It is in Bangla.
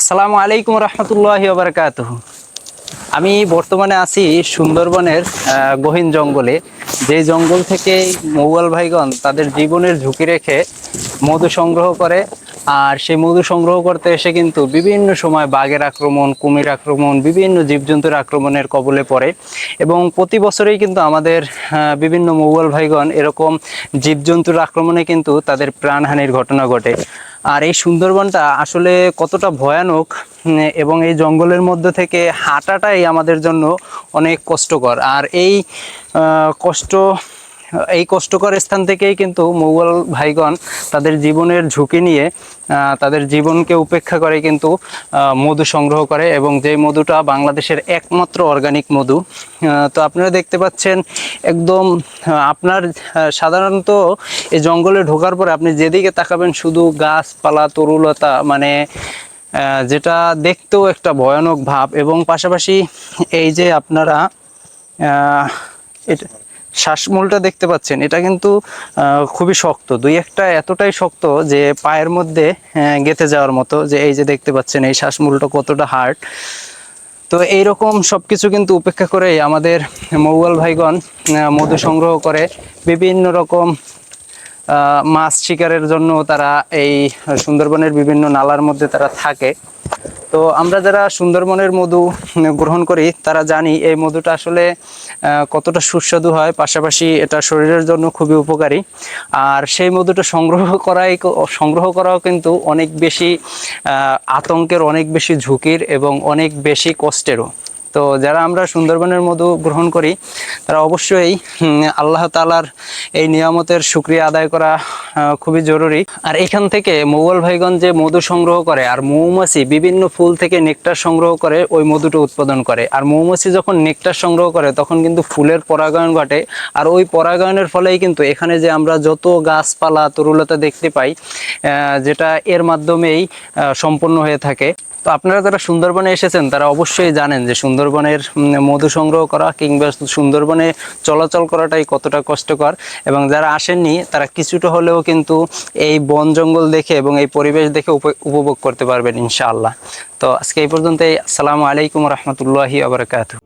আসসালামু আলাইকুম রহমতুল্লাহি ওয়া বারাকাতুহু। আমি বর্তমানে আছি সুন্দরবনের গহীন জঙ্গলে। যে জঙ্গল থেকে মৌয়াল ভাইগণ তাদের জীবনের ঝুঁকি রেখে মধু সংগ্রহ করে। আর সেই মধু সংগ্রহ করতে এসে কিন্তু বিভিন্ন সময় বাঘের আক্রমণ, কুমির আক্রমণ, বিভিন্ন জীবজন্তুর আক্রমণের কবলে পড়ে। এবং প্রতি বছরেই কিন্তু আমাদের বিভিন্ন মৌয়াল ভাইগণ এরকম জীবজন্তুর আক্রমণে কিন্তু তাদের প্রাণহানির ঘটনা ঘটে। আর এই সুন্দরবনটা আসলে কতটা ভয়ানক, এবং এই জঙ্গলের মধ্যে থেকে হাঁটাটাই আমাদের জন্য অনেক কষ্টকর। আর এই কষ্টকর স্থান থেকেই কিন্তু মৌয়াল ভাইগণ তাদের জীবনের ঝুঁকি নিয়ে তাদের জীবনকে উপেক্ষা করে কিন্তু মধু সংগ্রহ করে, এবং যে মধুটা বাংলাদেশের একমাত্র অর্গানিক মধু। তো আপনারা দেখতে পাচ্ছেন একদম আপনার সাধারণত এই জঙ্গলে ঢোকার পরে আপনি যেদিকে তাকাবেন শুধু গাছপালা, তরুলতা, মানে যেটা দেখতেও একটা ভয়ানক ভাব। এবং পাশাপাশি এই যে আপনারা এটা শ্বাসমূলটা দেখতে পাচ্ছেন, এটা কিন্তু খুবই শক্ত, দুই একটা এতটাই শক্ত যে পায়ের মধ্যে গেঁথে যাওয়ার মতো। যে এই যে দেখতে পাচ্ছেন এই শ্বাসমূলটা কতটা হার্ড। তো এইরকম সবকিছু কিন্তু উপেক্ষা করে আমাদের মৌয়াল ভাইগণ মধু সংগ্রহ করে। বিভিন্ন রকম মাছ শিকারের জন্য তারা এই সুন্দরবনের বিভিন্ন নালার মধ্যে তারা থাকে। তো আমরা যারা সুন্দরবনের মধু গ্রহণ করি তারা জানি এই মধুটা আসলে কতটা সুস্বাদু হয়, পাশাপাশি এটা শরীরের জন্য খুবই উপকারী। আর সেই মধুটা সংগ্রহ করাও কিন্তু অনেক বেশি আতঙ্কের, অনেক বেশি ঝুঁকির এবং অনেক বেশি কষ্টেরও। তো যারা আমরা সুন্দরবনের মধু গ্রহণ করি তারা অবশ্যই আল্লাহ তাআলার এই নিয়ামতের শুকরিয়া আদায় করা খুবই জরুরি। আর এখান থেকে মৌয়াল ভাইগণ যে মধু সংগ্রহ করে, আর মৌমাছি বিভিন্ন ফুল থেকে নেকটার সংগ্রহ করে ওই মধুটা উৎপাদন করে। আর মৌমাছি যখন নেকটার সংগ্রহ করে তখন কিন্তু ফুলের পরাগায়ন ঘটে। আর ওই পরাগায়নের ফলেই কিন্তু এখানে যে আমরা যত গাছপালা, তরুলতা দেখতে পাই, যেটা এর মাধ্যমেই সম্পন্ন হয়ে থাকে। তো আপনারা যারা সুন্দরবনে এসেছেন তারা অবশ্যই জানেন যে সুন্দরবনের মধু সংগ্রহ করা কিংবা সুন্দরবনে চলাচল করাটাই কতটা কষ্টকর। এবং যারা আসেননি তারা কিছুটা হলেও কিন্তু এই বন জঙ্গল দেখে এবং এই পরিবেশ দেখে উপভোগ করতে পারবেন ইনশাআল্লাহ। তো আজকে এই পর্যন্তই। আসসালামু আলাইকুম রহমতুল্লাহি ওয়া বারাকাতুহু।